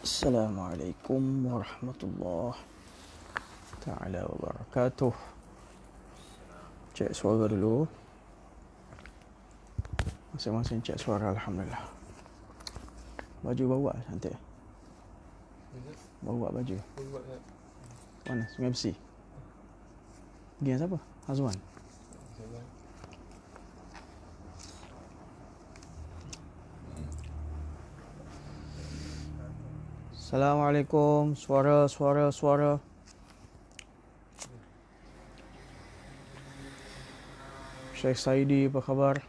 Assalamualaikum warahmatullahi ta'ala wabarakatuh. Cek suara dulu. Masing-masing cek suara, Alhamdulillah. Baju bawa cantik. Bawa baju. Mana? Sungai Besi. Pergi dengan siapa? Hazwan. Assalamualaikum. Suara. Syekh Saidi, apa khabar?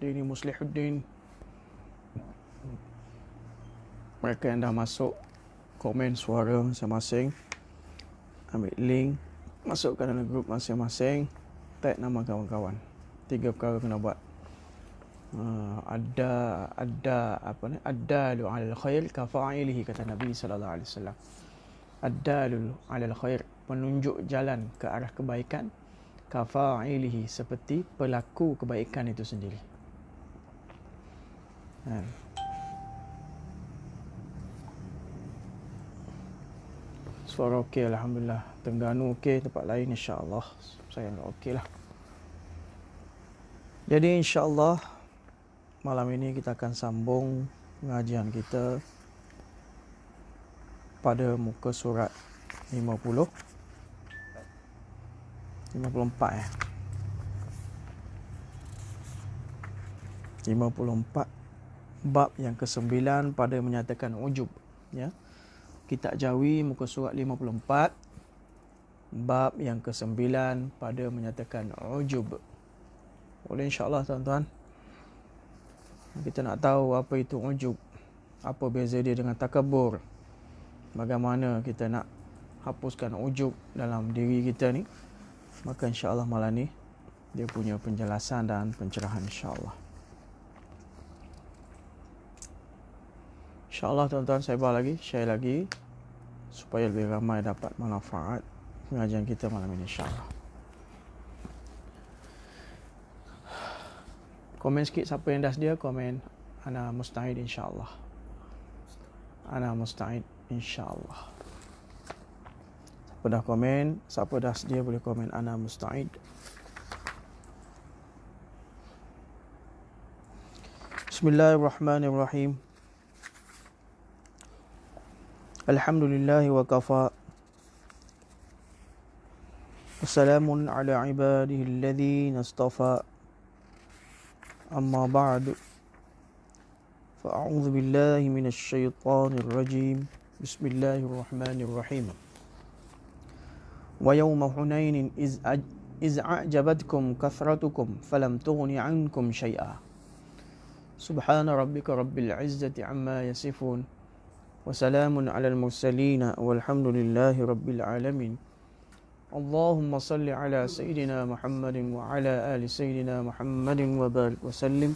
Dini Muslihuddin. Mereka yang dah masuk, komen suara masing-masing. Ambil link, masukkan dalam grup masing-masing. Tag nama kawan-kawan. 3 perkara kena buat. Ad-dalu 'alal khair kafa'ilihi, kata Nabi sallallahu alaihi wasallam. Ad-dalu 'alal khair, penunjuk jalan ke arah kebaikan, kafa'ilihi, seperti pelaku kebaikan itu sendiri. Suara okey, alhamdulillah. Terengganu okey, tempat lain insya-Allah saya enggak okey lah. Jadi insya-Allah malam ini kita akan sambung pengajian kita pada muka surat 54 bab yang ke-9 pada menyatakan ujub, ya. Kitab Jawi muka surat 54 bab yang ke-9 pada menyatakan ujub. Boleh insya-Allah tuan-tuan. Kita nak tahu apa itu ujub, apa beza dia dengan takabur, bagaimana kita nak hapuskan ujub dalam diri kita ni. Maka insya-Allah malam ni dia punya penjelasan dan pencerahan insya-Allah. InsyaAllah tuan-tuan, saya share lagi supaya lebih ramai dapat manfaat pengajian kita malam ini insyaAllah. Komen sikit siapa yang dah sedia, komen ana musta'id insyaAllah. Ana musta'id insyaAllah. Siapa dah komen, siapa dah sedia boleh komen ana musta'id. Bismillahirrahmanirrahim. Alhamdulillahi wa kafa. Wassalamun ala ibadihi alladhina astafa. Amma ba'du. Fa'a'udhu billahi minasyaitanir rajim. Bismillahirrahmanirrahim. Wa yawma Hunainin iz a'jabatkum kathratukum falam tughni 'ankum syai'a. Subhana rabbika rabbil izzati amma yasifun. Wa salamun 'alal mursalin walhamdulillahi rabbil alamin. Allahumma salli ala Sayyidina Muhammadin wa ala ali Sayyidina Muhammadin wa barik wa sallim.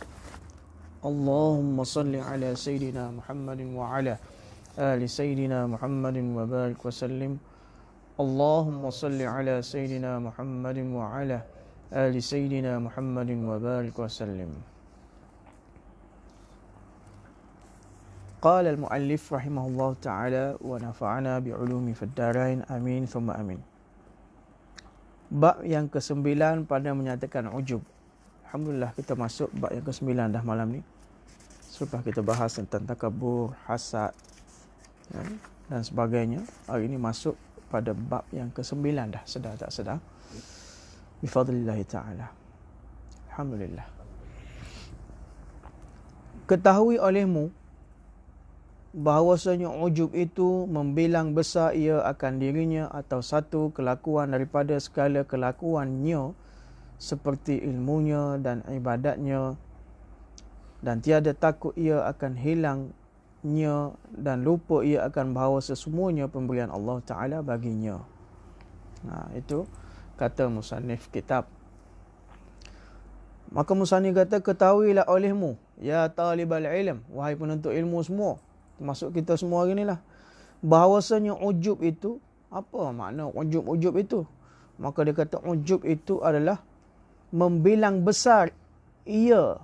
Allahumma salli ala Sayyidina Muhammadin wa ala ali Sayyidina Muhammadin wa barik wa sallim. Allahumma salli ala Sayyidina Muhammadin wa ala ali Sayyidina Muhammadin wa barik wa sallim. Qala al-muallif rahimahullah ta'ala wa nafa'ana bi'ulumi fid darain, amin thumma amin. Bab yang ke-9 pada menyatakan ujub. Alhamdulillah kita masuk bab yang ke-9 dah malam ni. Selepas kita bahas tentang takabur, hasad, dan sebagainya, hari ini masuk pada bab yang ke-9 dah, sedar tak sedar. Bifadlillah ta'ala. Alhamdulillah. Ketahui olehmu bahawasanya ujub itu membilang besar ia akan dirinya atau satu kelakuan daripada segala kelakuannya, seperti ilmunya dan ibadatnya, dan tiada takut ia akan hilangnya, dan lupa ia akan bahawa sesemuanya pemberian Allah Ta'ala baginya. Itu kata musannif kitab. Maka musannif kata, ketahuilah olehmu ya talibal ilm, wahai penuntut ilmu semua, termasuk kita semua hari ni lah, bahawasanya ujub itu, apa makna ujub itu? Maka dia kata ujub itu adalah membilang besar ia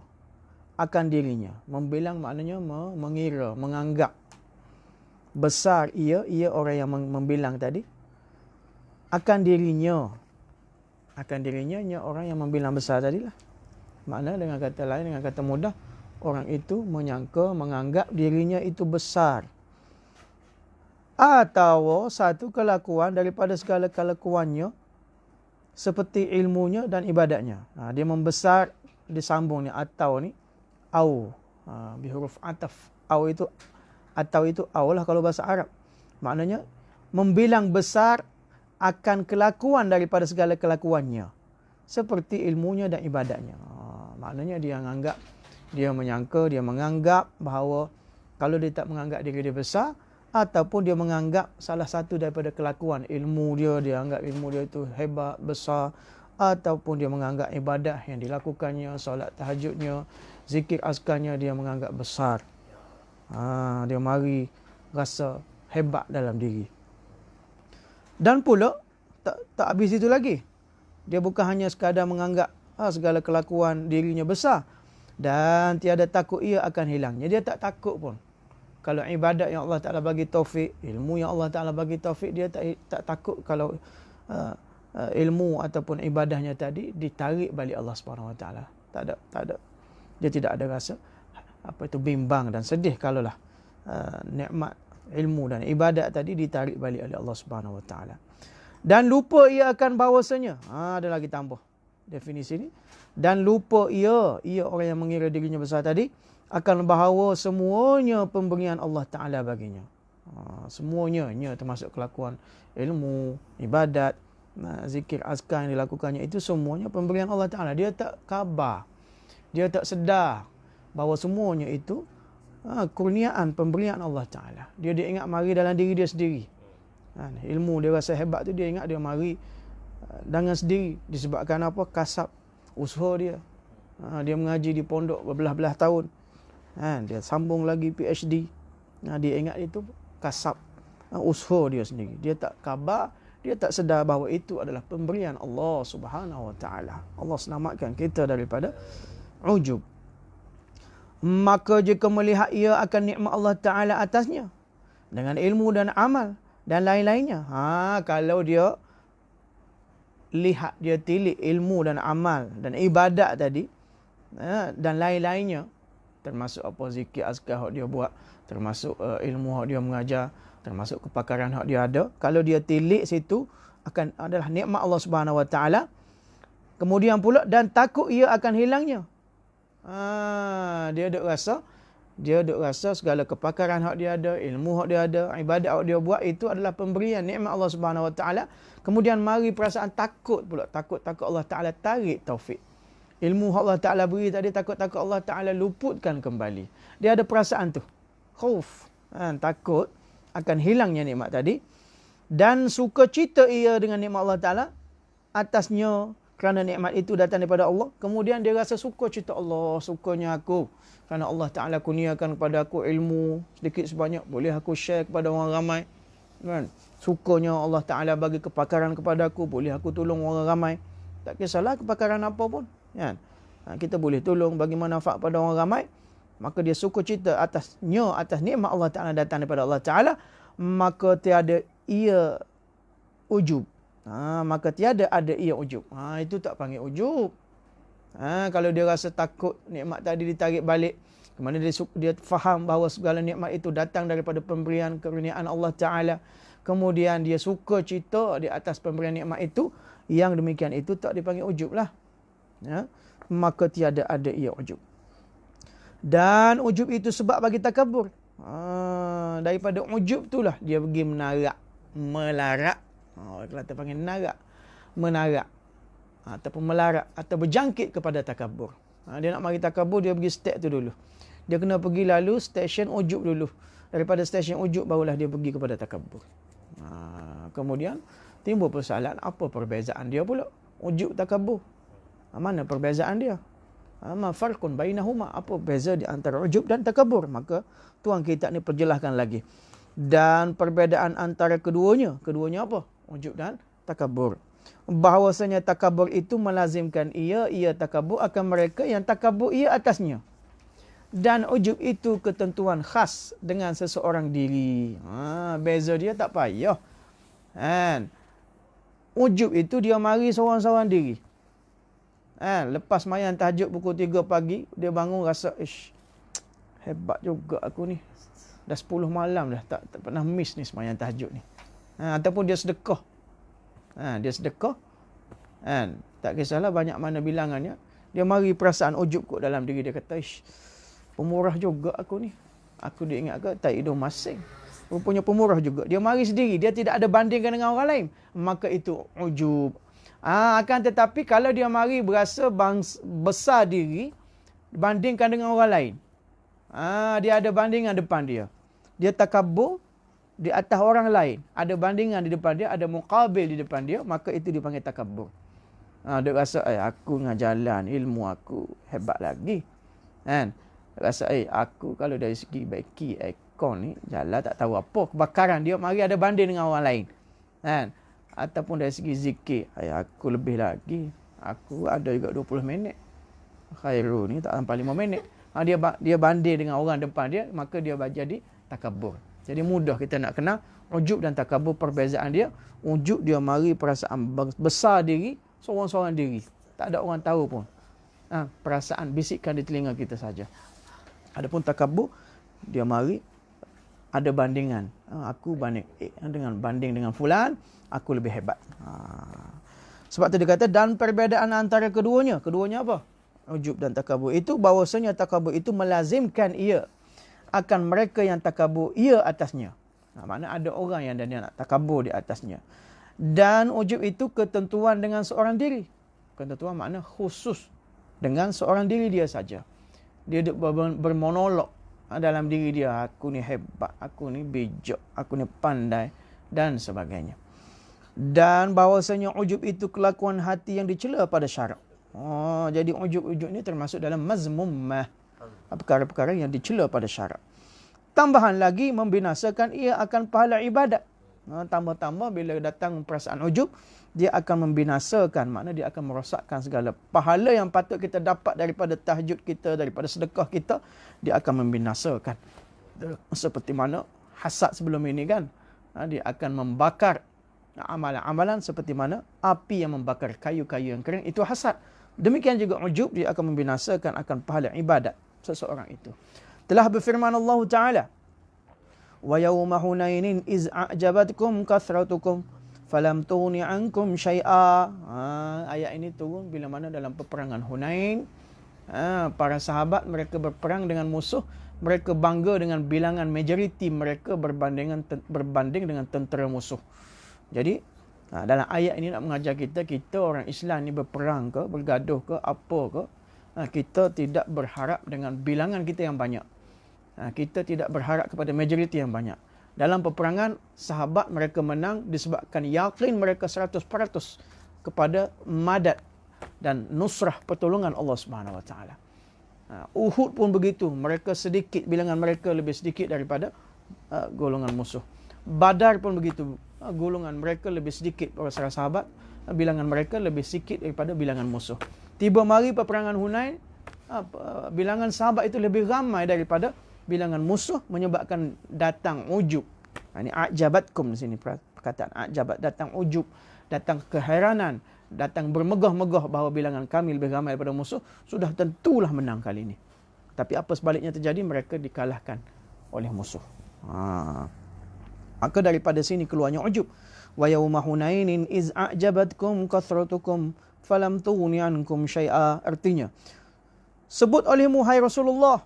akan dirinya. Membilang maknanya mengira, menganggap. besar ia orang yang membilang tadi, akan dirinya orang yang membilang besar tadilah. Makna dengan kata lain, dengan kata mudah, orang itu menganggap dirinya itu besar. Atau satu kelakuan daripada segala kelakuannya, seperti ilmunya dan ibadatnya. Dia membesar, disambung ni atau ni au, bihuruf ataf. Atau itu au lah kalau bahasa Arab. Maknanya membilang besar akan kelakuan daripada segala kelakuannya, seperti ilmunya dan ibadatnya. Maknanya dia menganggap bahawa kalau dia tak menganggap diri dia besar, ataupun dia menganggap salah satu daripada kelakuan ilmu dia anggap ilmu dia itu hebat, besar, ataupun dia menganggap ibadat yang dilakukannya, solat tahajudnya, zikir azkarnya, dia menganggap besar. Dia mari rasa hebat dalam diri. Dan pula tak habis itu lagi. Dia bukan hanya sekadar menganggap segala kelakuan dirinya besar dan tiada takut ia akan hilangnya. Dia tak takut pun. Kalau ibadat yang Allah Ta'ala bagi taufik, ilmu yang Allah Ta'ala bagi taufik, dia tak takut kalau ilmu ataupun ibadahnya tadi ditarik balik Allah Subhanahu Wa Ta'ala. Tak ada. Dia tidak ada rasa bimbang dan sedih kalaulah nikmat ilmu dan ibadat tadi ditarik balik oleh Allah Subhanahu Wa Ta'ala. Dan lupa ia akan bahawasanya, ada lagi tambah definisi ni, dan lupa ia orang yang mengira dirinya besar tadi, akan bahawa semuanya pemberian Allah Ta'ala baginya. Semuanya termasuk kelakuan ilmu, ibadat, zikir, azkar yang dilakukannya, itu semuanya pemberian Allah Ta'ala. Dia tak khabar, dia tak sedar bahawa semuanya itu kurniaan, pemberian Allah Ta'ala. Dia ingat mari dalam diri dia sendiri. Ilmu dia rasa hebat tu, dia ingat dia mari dengan sendiri. Disebabkan apa? Kasab, usaha dia. Dia mengaji di pondok berbelah-belah tahun. Dia sambung lagi PhD. Dia ingat itu kasab, usaha dia sendiri. Dia tak khabar, dia tak sedar bahawa itu adalah pemberian Allah Subhanahu Wa Ta'ala. Allah selamatkan kita daripada ujub. Maka jika melihat ia akan nikmat Allah Ta'ala atasnya dengan ilmu dan amal dan lain-lainnya. Kalau dia lihat, dia tilik ilmu dan amal dan ibadat tadi, dan lain-lainnya, termasuk apa zikir azkar yang dia buat, termasuk ilmu yang dia mengajar, termasuk kepakaran yang dia ada. Kalau dia tilik situ, adalah nikmat Allah Subhanahu Wa Ta'ala. Kemudian pula, dan takut ia akan hilangnya. Dia duk rasa segala kepakaran hak dia ada, ilmu hak dia ada, ibadat hak dia buat, itu adalah pemberian nikmat Allah Subhanahu Wa Ta'ala. Kemudian mari perasaan takut pula, takut Allah Ta'ala tarik taufik. Ilmu hak Allah Ta'ala beri tadi, takut Allah Ta'ala luputkan kembali. Dia ada perasaan tu, khauf, takut akan hilangnya nikmat tadi, dan suka cita ia dengan nikmat Allah Ta'ala atasnya, kerana nikmat itu datang daripada Allah. Kemudian dia rasa suka cita Allah, sukanya aku kerana Allah Ta'ala kurniakan kepada aku ilmu sedikit sebanyak, boleh aku share kepada orang ramai. Sukanya Allah Ta'ala bagi kepakaran kepada aku, boleh aku tolong orang ramai. Tak kisahlah kepakaran apa pun. Kita boleh tolong, bagi manfaat pada orang ramai. Maka dia suka cita atas nikmat Allah Ta'ala datang daripada Allah Ta'ala. Maka tiada ia ujub. Maka tiada ada ia ujub. Itu tak panggil ujub. Kalau dia rasa takut nikmat tadi ditarik balik, kemana dia faham bahawa segala nikmat itu datang daripada pemberian kurniaan Allah Ta'ala, kemudian dia suka cita di atas pemberian nikmat itu, yang demikian itu tak dipanggil ujub lah. Maka tiada ada ia ujub. Dan ujub itu sebab bagi takabur. Daripada ujub itulah dia pergi melarat. Kita panggil menarak ataupun melarat atau berjangkit kepada takabur. Dia nak mari takabur, dia pergi step tu dulu. Dia kena pergi lalu stesen ujub dulu. Daripada stesen ujub barulah dia pergi kepada takabur. Kemudian timbul persoalan, apa perbezaan dia pula? Ujub, takabur. Mana perbezaan dia? Ma farqun bainahuma? Apa beza di antara ujub dan takabur? Maka tuan kita ni perjelaskan lagi. Dan perbezaan antara keduanya apa? Ujub dan takabur. Bahawasanya takabur itu melazimkan ia takabur akan mereka yang takabur ia atasnya. Dan ujub itu ketentuan khas dengan seseorang diri. Beza dia tak payah. Kan? Ujub itu dia mari seorang-seorang diri. Lepas mayan tahajud pukul 3 pagi, dia bangun rasa, hebat juga aku ni. Dah 10 malam dah tak pernah miss ni semayan tahajud ni. Ataupun dia sedekah. Dia sedekah. Tak kisahlah banyak mana bilangannya. Dia mari perasaan ujub kot dalam diri dia, kata, pemurah juga aku ni. Aku dia ingat ke tak hidung masing. Rupanya pemurah juga. Dia mari sendiri. Dia tidak ada bandingkan dengan orang lain. Maka itu ujub. Akan tetapi kalau dia mari berasa besar diri, bandingkan dengan orang lain. Dia ada bandingan depan dia. Dia takabur di atas orang lain. Ada bandingan di depan dia. Ada muqabil di depan dia. Maka itu dipanggil takabur. Dia rasa, aku dengan jalan ilmu aku hebat lagi. Kan? Rasa, aku kalau dari segi baiki aircon ni, jalan tak tahu apa. Kebakaran dia, mari ada banding dengan orang lain. Kan? Ataupun dari segi zikir, aku lebih lagi. Aku ada juga 20 minit. Khairul ni tak sampai 5 minit. Dia banding dengan orang depan dia, maka dia jadi takabur. Jadi mudah kita nak kenal ujub dan takabur, perbezaan dia. Ujub dia mari perasaan besar diri, seorang-seorang diri. Tak ada orang tahu pun. Perasaan bisikkan di telinga kita saja. Adapun takabur, dia mari ada bandingan. Aku banding dengan fulan, aku lebih hebat. Sebab tu dia kata, dan perbezaan antara keduanya. Keduanya apa? Ujub dan takabur. Itu bahawasanya takabur itu melazimkan ia akan mereka yang takabur ia atasnya. Maknanya ada orang yang dia nak takabur di atasnya. Dan ujub itu ketentuan dengan seorang diri. Ketentuan makna khusus dengan seorang diri dia saja. Dia bermonolog dalam diri dia. Aku ni hebat, aku ni bijak, aku ni pandai dan sebagainya. Dan bahawasanya ujub itu kelakuan hati yang dicela pada syarak. Jadi ujub-ujub ni termasuk dalam mazmummah. Perkara-perkara yang dicela pada syarak. Tambahan lagi, membinasakan ia akan pahala ibadat. Tambah-tambah bila datang perasaan ujub, dia akan membinasakan. Maknanya dia akan merosakkan segala pahala yang patut kita dapat daripada tahajud kita, daripada sedekah kita. Dia akan membinasakan. Seperti mana hasad sebelum ini kan. Dia akan membakar amalan-amalan seperti mana api yang membakar kayu-kayu yang kering. Itu hasad. Demikian juga ujub, dia akan membinasakan akan pahala ibadat seseorang itu. Telah berfirman Allah Ta'ala, wa yawma hunainin iz a'jabatkum kathratukum falam tughni ankum syai'a. Ayat ini turun bila mana dalam peperangan Hunain. Para sahabat mereka berperang dengan musuh. Mereka bangga dengan bilangan majoriti mereka berbanding dengan tentera musuh. Jadi dalam ayat ini nak mengajar kita orang Islam ni berperang ke, bergaduh ke, apa ke, kita tidak berharap dengan bilangan kita yang banyak. Kita tidak berharap kepada majoriti yang banyak. Dalam peperangan, sahabat mereka menang disebabkan yakin mereka 100% kepada madad dan nusrah pertolongan Allah Subhanahu Wa Taala. Uhud pun begitu, mereka sedikit, bilangan mereka lebih sedikit daripada golongan musuh. Badar pun begitu, golongan mereka lebih sedikit para sahabat, bilangan mereka lebih sedikit daripada bilangan musuh. Tiba mari peperangan Hunain, bilangan sahabat itu lebih ramai daripada bilangan musuh, menyebabkan datang ujub. Ini a'jabatkum di sini perkataan a'jabat, datang ujub, datang keheranan, datang bermegah-megah bahawa bilangan kami lebih ramai daripada musuh, sudah tentulah menang kali ini. Tapi apa sebaliknya terjadi? Mereka dikalahkan oleh musuh. Maka daripada sini keluarnya ujub. Wa yawma hunainin iz a'jabatkum kathratukum falam tughni ankum syai'a. Artinya, sebut olehmu hai Rasulullah,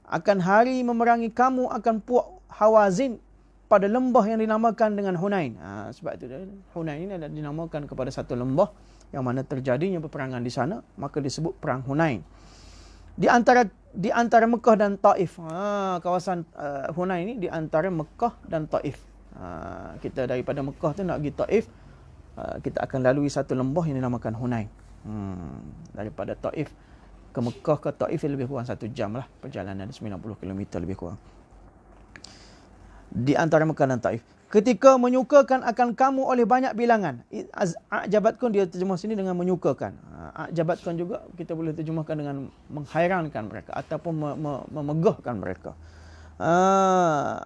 akan hari memerangi kamu akan puak Hawazin pada lembah yang dinamakan dengan Hunain. Sebab itu Hunain ini adalah dinamakan kepada satu lembah yang mana terjadinya peperangan di sana, maka disebut perang Hunain. Di antara Mekah dan Taif. Kawasan Hunain ini di antara Mekah dan Taif. Kita daripada Mekah tu nak pergi Taif, kita akan lalui satu lembah yang dinamakan Hunain. Daripada Taif ke Mekah ke Taif lebih kurang 1 jam lah perjalanan, 90 km lebih kurang. di antara Mekah dan Taif. Ketika menyukakan akan kamu oleh banyak bilangan. A'jabatkum dia terjemah sini dengan menyukakan. A'jabatkum juga kita boleh terjemahkan dengan menghairankan mereka ataupun memegahkan mereka.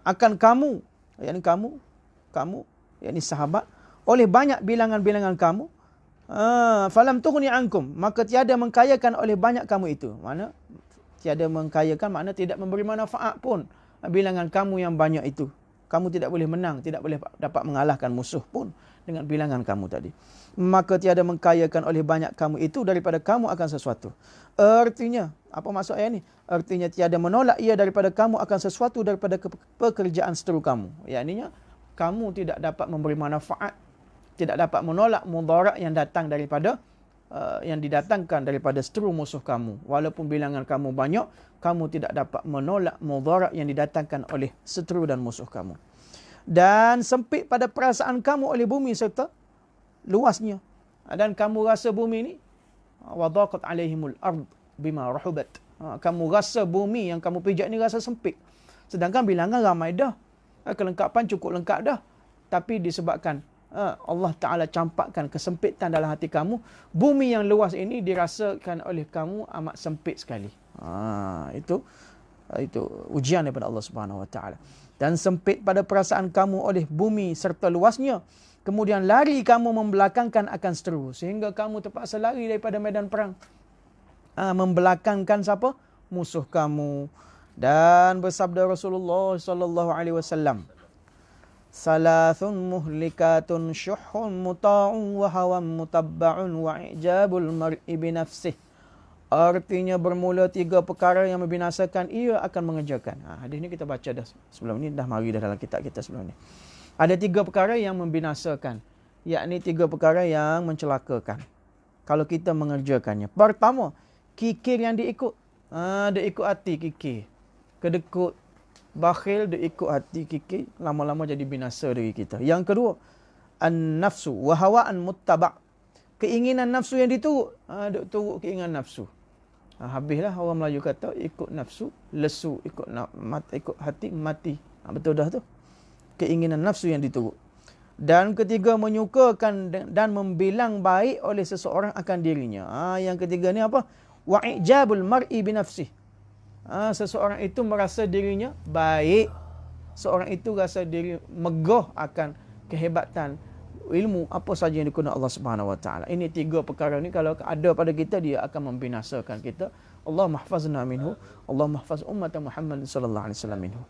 Akan kamu, yakni kamu, yakni sahabat, oleh banyak bilangan-bilangan kamu. Falam tughni ankum, maka tiada mengkayakan oleh banyak kamu itu. Mana tiada mengkayakan makna tidak memberi manfaat pun bilangan kamu yang banyak itu. Kamu tidak boleh menang, tidak boleh dapat mengalahkan musuh pun dengan bilangan kamu tadi. Maka tiada mengkayakan oleh banyak kamu itu daripada kamu akan sesuatu. Artinya, apa maksud ayat ni? Artinya tiada menolak ia daripada kamu akan sesuatu daripada pekerjaan seteru kamu. Yakninya, kamu tidak dapat memberi manfaat, tidak dapat menolak mudarat yang datang daripada yang didatangkan daripada seteru musuh kamu. Walaupun bilangan kamu banyak, kamu tidak dapat menolak mudarat yang didatangkan oleh seteru dan musuh kamu. Dan sempit pada perasaan kamu oleh bumi serta luasnya. Dan kamu rasa bumi ni wadaqat alaihimul ard bima rahubat. Kamu rasa bumi yang kamu pijak ni rasa sempit. Sedangkan bilangan ramai dah. Kelengkapan cukup lengkap dah. Tapi disebabkan Allah Ta'ala campakkan kesempitan dalam hati kamu, bumi yang luas ini dirasakan oleh kamu amat sempit sekali. Itu ujian daripada Allah Subhanahu Wa Ta'ala. Dan sempit pada perasaan kamu oleh bumi serta luasnya, kemudian lari kamu membelakangkan akan seteru, sehingga kamu terpaksa lari daripada medan perang. Membelakangkan siapa? Musuh kamu. Dan bersabda Rasulullah sallallahu alaihi wasallam, Salathun muhlikatun syuhun muta'un wa hawan mutabba'un wa i'jabul mar'i binafsih. Artinya bermula 3 perkara yang membinasakan, ia akan mengerjakan. Hadis ni kita baca dah sebelum ni, dah mari dah dalam kitab kita sebelum ni. Ada 3 perkara yang membinasakan, yakni 3 perkara yang mencelakakan kalau kita mengerjakannya. Pertama, kikir yang diikut. Dia ikut hati kikir. Kedekut, bakhil, dia ikut hati kikir, lama-lama jadi binasa diri kita. Yang kedua, an-nafsu wa hawa'an muttaba'. Keinginan nafsu yang diturut. Dia turut keinginan nafsu. Habislah orang Melayu kata, ikut nafsu, lesu. Ikut hati, mati. Betul dah tu. Keinginan nafsu yang diturut. Dan ketiga, menyukakan dan membilang baik oleh seseorang akan dirinya. Yang ketiga ni apa? Wa i'jabul mar'i binafsih. Seseorang itu merasa dirinya baik. Seorang itu rasa diri megah akan kehebatan ilmu apa saja yang dikuna Allah Subhanahu Wa Taala. Ini 3 perkara ni kalau ada pada kita, dia akan membinasakan kita. Allah mahfazna minhu, Allah mahfaz ummat Muhammad sallallahu alaihi wasallam minhu.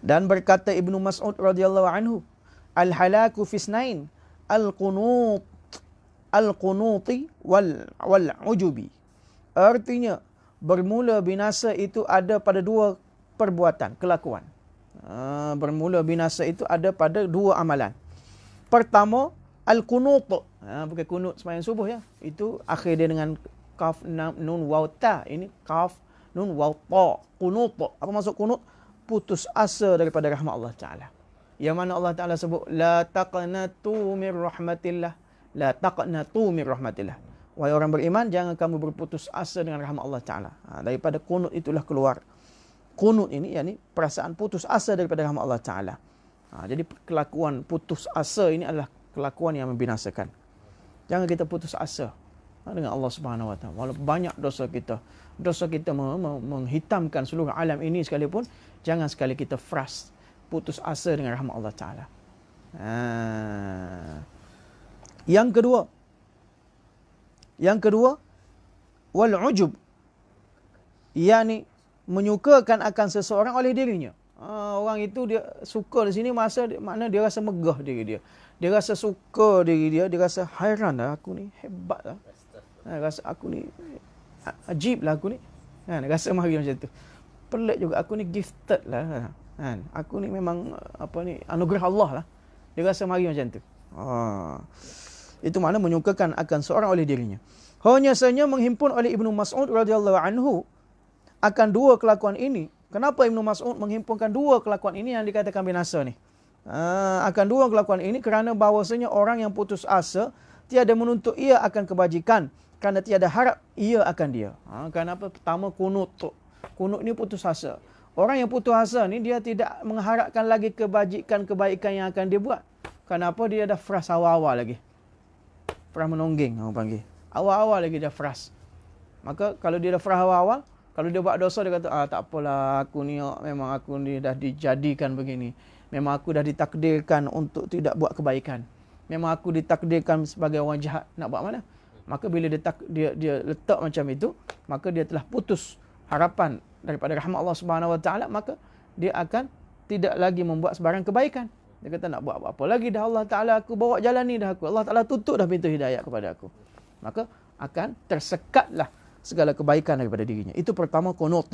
Dan berkata Ibnu Mas'ud radhiyallahu anhu, al-halaku fisnain, al-qunuti wal ujubi. Artinya bermula binasa itu ada pada 2 perbuatan, kelakuan. Bermula binasa itu ada pada 2 amalan. Pertama, al-qunut. Bukan kunut sembahyang subuh ya. Itu akhir dia dengan kaf, nun, waw, ta. Ini kaf, nun, waw, ta. Qunut. Apa maksud qunut? Putus asa daripada rahmat Allah Ta'ala. Yang mana Allah Ta'ala sebut, la taqnatu min rahmatillah. La taqnatu min rahmatillah. Wahai orang beriman, jangan kamu berputus asa dengan rahmat Allah Ta'ala. Daripada kunut itulah keluar. Kunut ini, yakni perasaan putus asa daripada rahmat Allah Ta'ala. Jadi kelakuan putus asa ini adalah kelakuan yang membinasakan. Jangan kita putus asa dengan Allah Subhanahu Wa Ta'ala. Walaupun banyak dosa kita menghitamkan seluruh alam ini sekalipun, jangan sekali kita putus asa dengan rahmat Allah Ta'ala. Yang kedua, wal ujub, yakni menyukakan akan seseorang oleh dirinya. Orang itu dia suka di sini makna dia rasa megah diri dia. Dia rasa suka diri dia, dia rasa hairan lah aku ni, hebat lah. Rasa aku ni ajib lah aku ni. Rasa mari macam tu. Pelik juga aku ni gifted lah. Aku ni memang anugerah Allah lah. Dia rasa mari macam tu. Itu makna menyukakan akan seorang oleh dirinya. Hanya saja menghimpun oleh Ibnu Mas'ud radhiyallahu anhu akan 2 kelakuan ini. Kenapa Ibnu Mas'ud menghimpunkan 2 kelakuan ini yang dikatakan binasa ni? Akan 2 kelakuan ini kerana bahawasanya orang yang putus asa tiada menuntut ia akan kebajikan kerana tiada harap ia akan dia. Kenapa? Pertama, kunut. Kunut ni putus asa. Orang yang putus asa ni dia tidak mengharapkan lagi kebaikan yang akan dia buat. Kenapa? Dia dah fras awal-awal lagi. Fras menonggeng orang panggil. Awal-awal lagi dia fras. Maka kalau dia dah fras awal-awal, kalau dia buat dosa dia kata, tak apalah, aku ni memang aku ni dah dijadikan begini. Memang aku dah ditakdirkan untuk tidak buat kebaikan. Memang aku ditakdirkan sebagai orang jahat. Nak buat mana? Maka bila dia letak macam itu, maka dia telah putus harapan daripada rahmat Allah Subhanahu Wa Taala, maka dia akan tidak lagi membuat sebarang kebaikan. Dia kata nak buat apa lagi dah, Allah Taala aku bawa jalan ni dah aku. Allah Taala tutup dah pintu hidayah kepada aku. Maka akan tersekatlah segala kebaikan daripada dirinya. Itu pertama, qunut.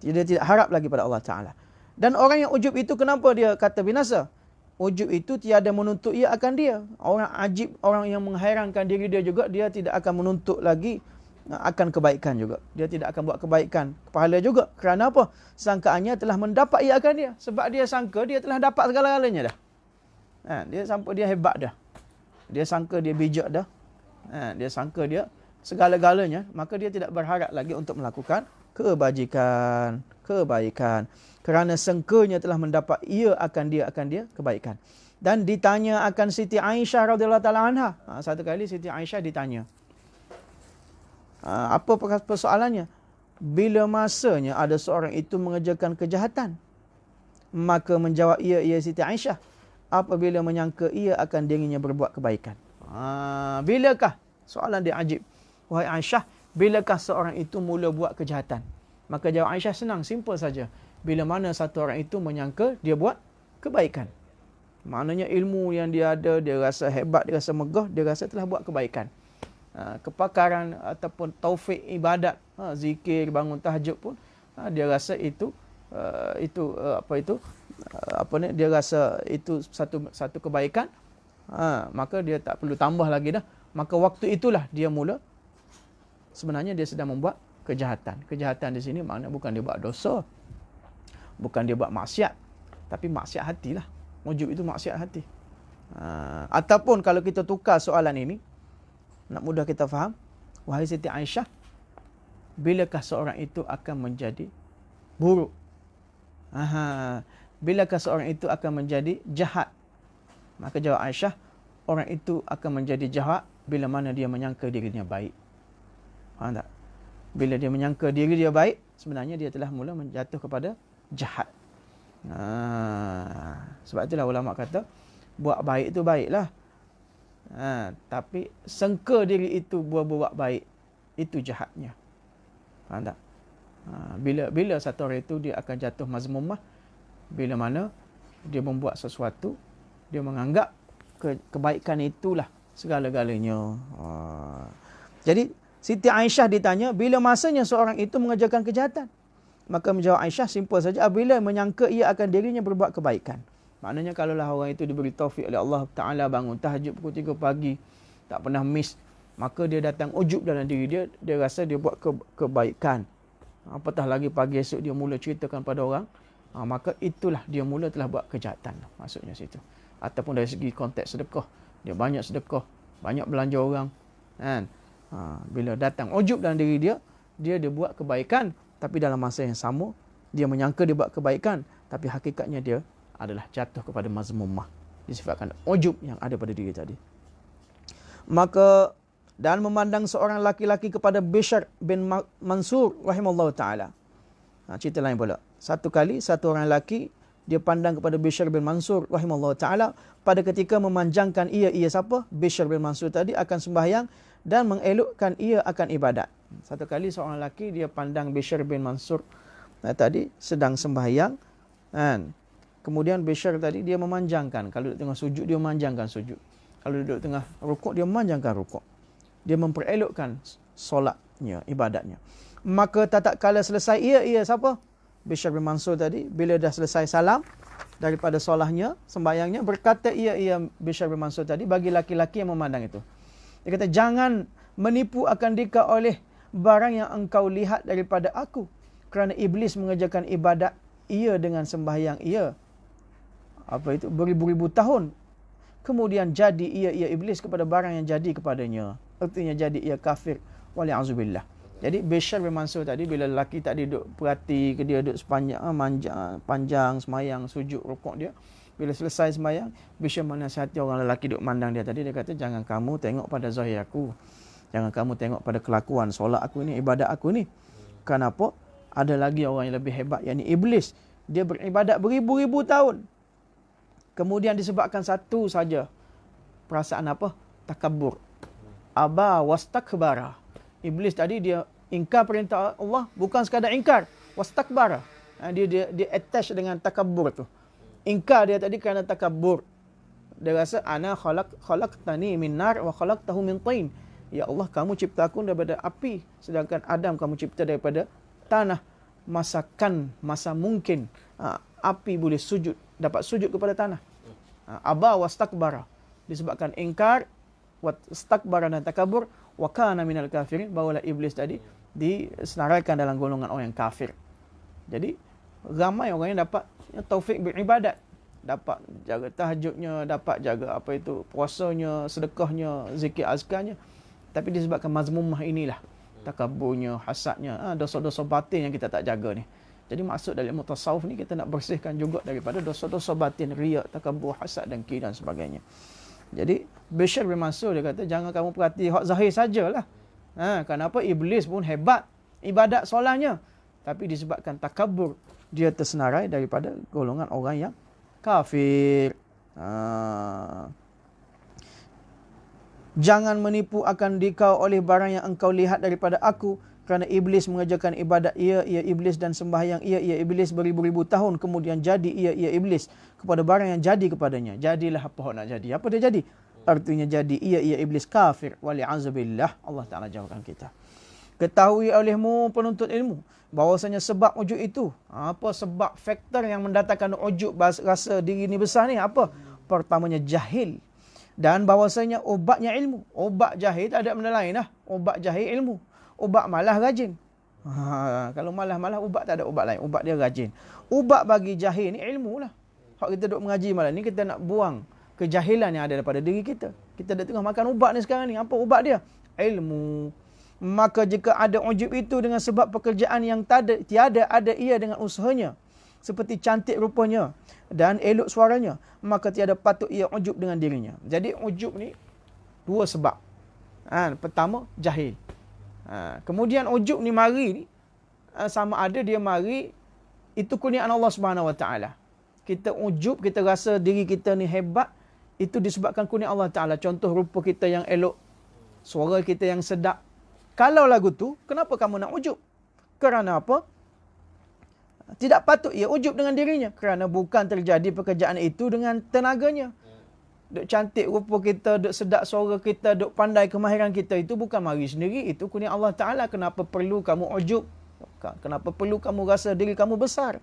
Dia tidak harap lagi pada Allah Taala. Dan orang yang ujub itu kenapa dia kata binasa? Ujub itu tiada menuntut ia akan dia. Orang ajib, orang yang menghairankan diri dia juga, dia tidak akan menuntut lagi akan kebaikan juga. Dia tidak akan buat kebaikan pahala juga. Kerana apa? Sangkaannya telah mendapat ia akan dia. Sebab dia sangka dia telah dapat segala-galanya dah. Dia sampai dia hebat dah. Dia sangka dia bijak dah. Dia sangka dia segala-galanya. Maka dia tidak berharap lagi untuk melakukan kebaikan. Kerana sangkanya telah mendapat ia akan dia kebaikan. Dan ditanya akan Siti Aisyah radhiyallahu taala anha. Satu kali Siti Aisyah ditanya. Apa persoalannya? Bila masanya ada seorang itu mengerjakan kejahatan, maka menjawab ia Siti Aisyah apabila menyangka ia akan dirinya berbuat kebaikan. Bilakah? Soalan dia ajib. Wahai Aisyah, bilakah seorang itu mula buat kejahatan? Maka jawab Aisyah senang, simple saja. Bila mana satu orang itu menyangka dia buat kebaikan. Maknanya ilmu yang dia ada, dia rasa hebat, dia rasa megah, dia rasa telah buat kebaikan. Kepakaran ataupun taufik ibadat, zikir, bangun tahajud pun, dia rasa dia rasa itu satu kebaikan. Maka dia tak perlu tambah lagi dah. Maka waktu itulah dia mula, sebenarnya dia sedang membuat kejahatan. Kejahatan di sini makna bukan dia buat dosa, bukan dia buat maksiat, tapi maksiat hatilah. Ujub itu maksiat hati. Ataupun kalau kita tukar soalan ini, nak mudah kita faham, wahai Siti Aisyah, bilakah seorang itu akan menjadi buruk? Bilakah seorang itu akan menjadi jahat? Maka jawab Aisyah, orang itu akan menjadi jahat bila mana dia menyangka dirinya baik. Faham tak? Bila dia menyangka diri dia baik, sebenarnya dia telah mula menjatuh kepada jahat. Sebab itulah ulama kata, buat baik itu baiklah. Tapi sangka diri itu buat baik, itu jahatnya. Faham tak? Bila satu orang itu dia akan jatuh mazmumah, bila mana dia membuat sesuatu, dia menganggap kebaikan itulah segala-galanya. Jadi Siti Aisyah ditanya, bila masanya seorang itu mengerjakan kejahatan? Maka menjawab Aisyah, simple saja, bila menyangka ia akan dirinya berbuat kebaikan. Maknanya kalaulah orang itu diberi taufik oleh Allah Ta'ala bangun tahajud pukul 3 pagi, tak pernah miss, maka dia datang ujub dalam diri dia, dia rasa dia buat kebaikan. Apatah lagi pagi esok dia mula ceritakan pada orang, maka itulah dia mula telah buat kejahatan. Maksudnya situ. Ataupun dari segi konteks sedekah, dia banyak sedekah, banyak belanja orang, kan? Bila datang ujub dalam diri dia, dia buat kebaikan, tapi dalam masa yang sama dia menyangka dia buat kebaikan, tapi hakikatnya dia adalah jatuh kepada mazmumah disebabkan ujub yang ada pada diri tadi. Maka dan memandang seorang laki-laki kepada Bishr bin Mansur rahimallahu taala. Cerita lain pula. Satu kali satu orang lelaki dia pandang kepada Bishr bin Mansur rahimallahu taala pada ketika memanjangkan ia siapa? Bishr bin Mansur tadi akan sembahyang dan mengelokkan ia akan ibadat. Satu kali seorang lelaki dia pandang Bishr bin Mansur tadi sedang sembahyang, kan? Kemudian Bishr tadi dia memanjangkan, kalau duduk tengah sujud dia memanjangkan sujud. Kalau duduk tengah rukuk dia memanjangkan rukuk. Dia memperelokkan solatnya, ibadatnya. Maka tatkala selesai ia siapa? Bishr bin Mansur tadi bila dah selesai salam daripada solahnya, sembahyangnya, berkata ia Bishr bin Mansur tadi bagi laki-laki yang memandang itu. Dia kata, jangan menipu akan dika oleh barang yang engkau lihat daripada aku. Kerana iblis mengerjakan ibadat ia dengan sembahyang ia. Beribu-ribu tahun. Kemudian jadi ia iblis kepada barang yang jadi kepadanya. Artinya jadi ia kafir. Wali'azubillah. Jadi Bishr bin Mansur tadi bila lelaki tadi duduk perhati ke dia, duduk sepanjang panjang semayang, sujud, rukuk dia. Bila selesai semayang, Bishr menasihati orang lelaki duduk mandang dia tadi. Dia kata, jangan kamu tengok pada zahir aku. Jangan kamu tengok pada kelakuan solat aku ni, ibadat aku ni. Kenapa? Ada lagi orang yang lebih hebat, yakni iblis. Dia beribadat beribu-ribu tahun. Kemudian disebabkan satu saja perasaan apa? Takabur. Aba wastakbara. Iblis tadi dia ingkar perintah Allah, bukan sekadar ingkar, wastakbara. Dia attach dengan takabur tu. Ingkar dia tadi kerana takabur. Dia rasa ana khalaqtani min nar wa khalaqtahu min tin. Ya Allah, kamu cipta aku daripada api, sedangkan Adam kamu cipta daripada tanah. Masa mungkin api boleh sujud, dapat sujud kepada tanah. Aba wastakbara. Disebabkan ingkar, wastakbara dan takabur, wa kana minal kafirin, bahawa iblis tadi disenaraikan dalam golongan orang yang kafir. Jadi ramai orang yang dapat taufik beribadat, dapat jaga tahajudnya, dapat jaga puasanya, sedekahnya, zikir azkarnya, tapi disebabkan mazmumah inilah, takaburnya, hasadnya, dosa-dosa batin yang kita tak jaga ni. Jadi maksud dari ilmu tasawuf ni, kita nak bersihkan juga daripada dosa-dosa batin, riak, takabur, hasad dan kibr dan sebagainya. Jadi Bishr bin Mansur dia kata, jangan kamu perhati hak zahir sajalah. Kenapa? Iblis pun hebat ibadat solatnya, tapi disebabkan takabur, dia tersenarai daripada golongan orang yang kafir. Jangan menipu akan dikau oleh barang yang engkau lihat daripada aku, kerana iblis mengerjakan ibadat ia iblis, dan sembahyang ia iblis beribu-ribu tahun, kemudian jadi ia iblis kepada barang yang jadi kepadanya. Jadilah apa nak jadi? Apa dia jadi? Artinya jadi ia iblis kafir. Wali'azubillah. Allah Ta'ala jawabkan kita. Ketahui olehmu penuntut ilmu, bahawasanya sebab ujub itu, apa sebab faktor yang mendatangkan ujub, rasa diri ni besar ni, apa? Pertamanya jahil. Dan bahawasanya obatnya ilmu. Obat jahil tak ada benda lain lah. Obat jahil ilmu. Ubat malah rajin. Kalau malah ubat tak ada ubat lain. Ubat dia rajin. Ubat bagi jahil ni ilmu lah. Hak kita duduk mengaji malam ni, kita nak buang kejahilan yang ada daripada diri kita. Kita dah tengah makan ubat ni sekarang ni. Apa ubat dia? Ilmu. Maka jika ada ujub itu dengan sebab pekerjaan yang tiada ada ia dengan usahanya, seperti cantik rupanya dan elok suaranya, maka tiada patut ia ujub dengan dirinya. Jadi ujub ni dua sebab. Pertama, jahil. Kemudian ujub ni mari ni, sama ada dia mari itu kurniaan Allah Subhanahu Wa Taala. Kita ujub, kita rasa diri kita ni hebat, itu disebabkan kurniaan Allah Taala. Contoh rupa kita yang elok, suara kita yang sedap. Kalau lagu tu, kenapa kamu nak ujub? Kerana apa? Tidak patut ia ujub dengan dirinya, kerana bukan terjadi pekerjaan itu dengan tenaganya. Duk cantik rupa kita, duk sedap suara kita, duk pandai kemahiran kita, itu bukan mari sendiri, itu kurnia Allah Ta'ala. Kenapa perlu kamu ujub? Kenapa perlu kamu rasa diri kamu besar?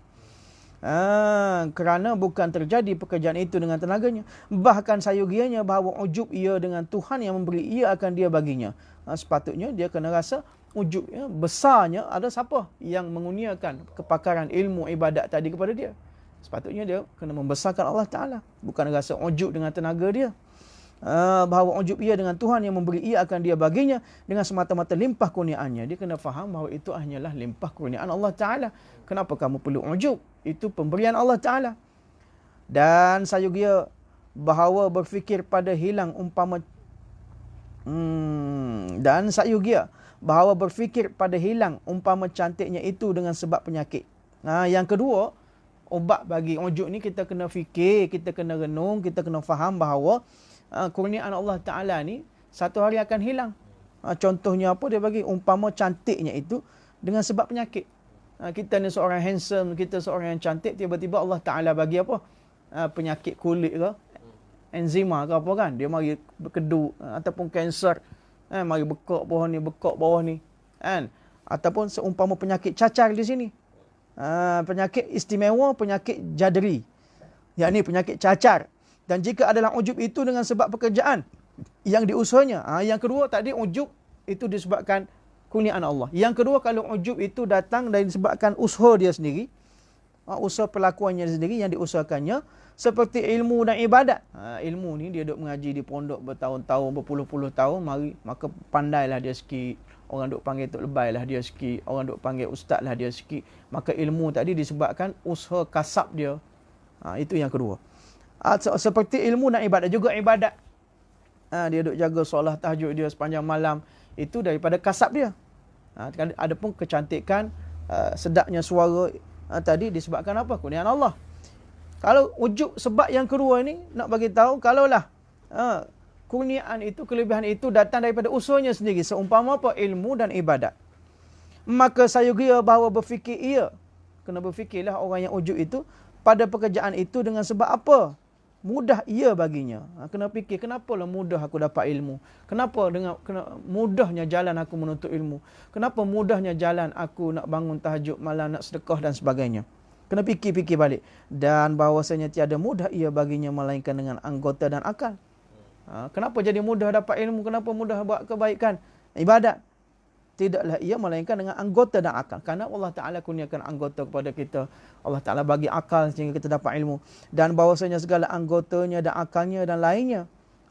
Kerana bukan terjadi pekerjaan itu dengan tenaganya. Bahkan sayugianya bahawa ujub ia dengan Tuhan yang memberi, ia akan dia baginya. Sepatutnya dia kena rasa ujubnya, besarnya ada siapa yang mengurniakan kepakaran ilmu ibadat tadi kepada dia. Sepatutnya dia kena membesarkan Allah Ta'ala. Bukan rasa ujub dengan tenaga dia. Bahawa ujub ia dengan Tuhan yang memberi, ia akan dia baginya dengan semata-mata limpah kurniaannya. Dia kena faham bahawa itu hanyalah limpah kurniaan Allah Ta'ala. Kenapa kamu perlu ujub? Itu pemberian Allah Ta'ala. Dan sayugia bahawa berfikir pada hilang umpama bahawa berfikir pada hilang umpama cantiknya itu dengan sebab penyakit. Yang kedua, ubat bagi ujub ni, kita kena fikir, kita kena renung, kita kena faham bahawa kurniaan Allah Ta'ala ni satu hari akan hilang. Contohnya apa dia bagi? Umpama cantiknya itu dengan sebab penyakit. Kita ni seorang handsome, kita seorang yang cantik, tiba-tiba Allah Ta'ala bagi apa? Penyakit kulit ke? Enzima ke apa kan? Dia mari berkedut ataupun kanser. Mari bekak bawah ni. Ataupun seumpama penyakit cacar di sini. Penyakit istimewa, penyakit jadri. Yakni penyakit cacar. Dan jika adalah ujub itu dengan sebab pekerjaan yang diusahanya. Yang kedua tadi ujub itu disebabkan kurniaan Allah. Yang kedua, kalau ujub itu datang dan disebabkan usaha dia sendiri. Usaha perlakuannya sendiri yang diusahakannya. Seperti ilmu dan ibadat. Ilmu ni dia duduk mengaji di pondok bertahun-tahun, berpuluh-puluh tahun. Maka pandailah dia sikit. orang duk panggil tok lebay lah dia sikit, orang duk panggil ustaz lah dia sikit. Maka ilmu tadi disebabkan usaha kasab dia. Itu yang kedua. Seperti ilmu dan ibadat juga ibadat. Dia duk jaga solat tahajud dia sepanjang malam, itu daripada kasab dia. Ada pun kecantikan, sedapnya suara tadi disebabkan apa? Kurniaan Allah. Kalau wujud sebab yang kedua ni nak bagi tahu, kalaulah kurniaan itu, kelebihan itu datang daripada usahanya sendiri, seumpama apa? Ilmu dan ibadat. Maka saya kira bahawa berfikir kena berfikirlah orang yang wujud itu pada pekerjaan itu dengan sebab apa? Mudah ia baginya. Kena fikir, kenapalah mudah aku dapat ilmu? Kenapa mudahnya jalan aku menuntut ilmu? Kenapa mudahnya jalan aku nak bangun tahajud malam, nak sedekah dan sebagainya? Kena fikir-fikir balik. Dan bahawasanya tiada mudah ia baginya melainkan dengan anggota dan akal. Kenapa jadi mudah dapat ilmu? Kenapa mudah buat kebaikan, ibadat? Tidaklah ia melainkan dengan anggota dan akal. Kerana Allah Ta'ala kurniakan anggota kepada kita. Allah Ta'ala bagi akal sehingga kita dapat ilmu. Dan bahawasanya segala anggotanya dan akalnya dan lainnya.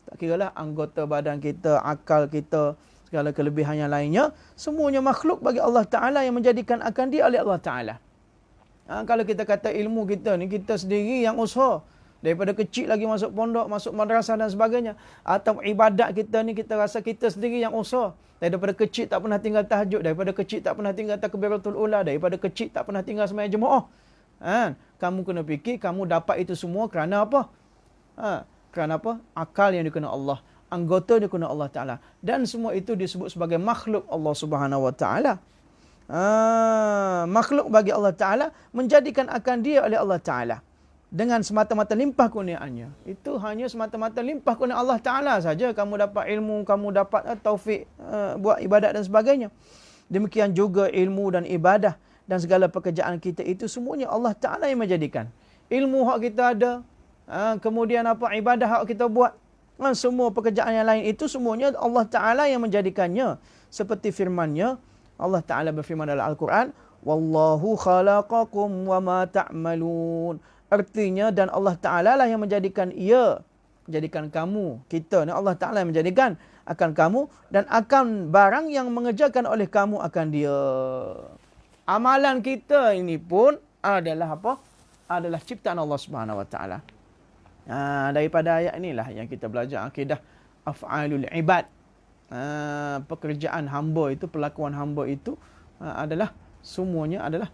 Tak kiralah anggota badan kita, akal kita, segala kelebihan yang lainnya. Semuanya makhluk bagi Allah Ta'ala yang menjadikan akan dia oleh Allah Ta'ala. Kalau kita kata ilmu kita ni, kita sendiri yang usaha. Daripada kecil lagi masuk pondok, masuk madrasah dan sebagainya. Atau ibadat kita ni, kita rasa kita sendiri yang usaha. Daripada kecil tak pernah tinggal tahajud. Daripada kecil tak pernah tinggal takbiratul ula. Daripada kecil tak pernah tinggal sembahyang jemaah. Kamu kena fikir, kamu dapat itu semua kerana apa? Kerana apa? Akal yang dikena Allah. Anggota dikena Allah Ta'ala. Dan semua itu disebut sebagai makhluk Allah Subhanahu Wa Ta'ala. Makhluk bagi Allah Ta'ala menjadikan akan dia oleh Allah Ta'ala. Dengan semata-mata limpah kurniaannya. Itu hanya semata-mata limpah kurnia Allah Ta'ala saja. Kamu dapat ilmu, kamu dapat taufik buat ibadat dan sebagainya. Demikian juga ilmu dan ibadah dan segala pekerjaan kita itu semuanya Allah Ta'ala yang menjadikan. Ilmu hak kita ada, kemudian apa ibadah hak kita buat. Semua pekerjaan yang lain itu semuanya Allah Ta'ala yang menjadikannya. Seperti firman-Nya, Allah Ta'ala berfirman dalam Al-Quran, Wallahu khalaqakum wa ma ta'malun. Artinya, dan Allah Ta'ala lah yang menjadikan menjadikan kamu, kita ni Allah Ta'ala yang menjadikan akan kamu dan akan barang yang mengerjakan oleh kamu akan dia. Amalan kita ini pun adalah apa? Adalah ciptaan Allah Subhanahu Wa Ta'ala. Daripada ayat inilah yang kita belajar akidah af'alul ibad. Pekerjaan hamba itu, perlakuan hamba itu adalah semuanya adalah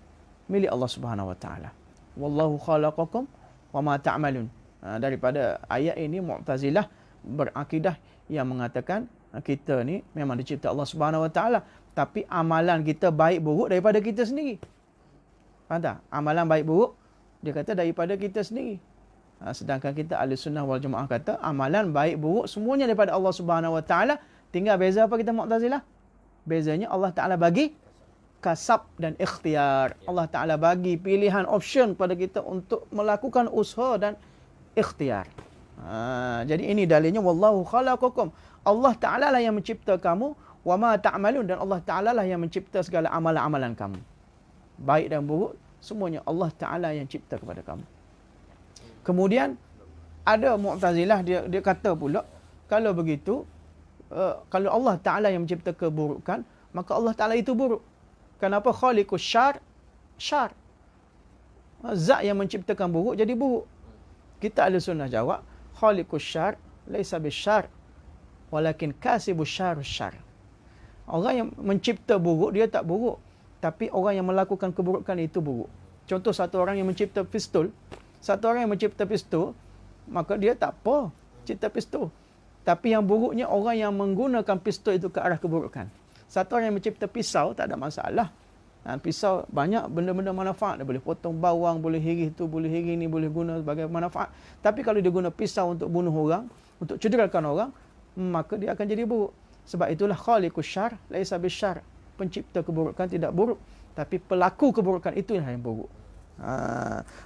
milik Allah Subhanahu Wa Ta'ala. Wallahu khalaqakum wa ma ta'malun. Daripada ayat ini Mu'tazilah berakidah yang mengatakan kita ni memang dicipta Allah Subhanahu Wa Ta'ala, tapi amalan kita baik buruk daripada kita sendiri. Faham tak? Amalan baik buruk dia kata daripada kita sendiri. Sedangkan kita Ahlussunnah wal Jamaah kata amalan baik buruk semuanya daripada Allah Subhanahu Wa Ta'ala. Tinggal beza apa kita Mu'tazilah? Bezanya Allah Ta'ala bagi kasab dan ikhtiar. Allah Ta'ala bagi pilihan, option pada kita untuk melakukan usaha dan ikhtiar. Jadi ini dalilnya, Wallahu khalaqakum. Allah Ta'ala lah yang mencipta kamu, wa ma ta'malun, dan Allah Ta'ala lah yang mencipta segala amalan-amalan kamu. Baik dan buruk, semuanya Allah Ta'ala yang cipta kepada kamu. Kemudian, ada Mu'tazilah, dia kata pula, kalau begitu, kalau Allah Ta'ala yang mencipta keburukan, maka Allah Ta'ala itu buruk. Kenapa? Khaliqus syar. Zat yang menciptakan buruk jadi buruk. Kita Ahlussunnah jawab, Khaliqus syar laisa bisyar walakin kasibus syar. Orang yang mencipta buruk dia tak buruk, tapi orang yang melakukan keburukan itu buruk. Contoh, satu orang yang mencipta pistol, maka dia tak apa cipta pistol. Tapi yang buruknya orang yang menggunakan pistol itu ke arah keburukan. Satu orang yang mencipta pisau, tak ada masalah. Pisau banyak benda-benda manfaat. Dia boleh potong bawang, boleh hiris tu, boleh hiris ni, boleh guna sebagai manfaat. Tapi kalau dia guna pisau untuk bunuh orang, untuk cederakan orang, maka dia akan jadi buruk. Sebab itulah khaliqus syar laisa bisyar. Pencipta keburukan tidak buruk, tapi pelaku keburukan itulah yang buruk.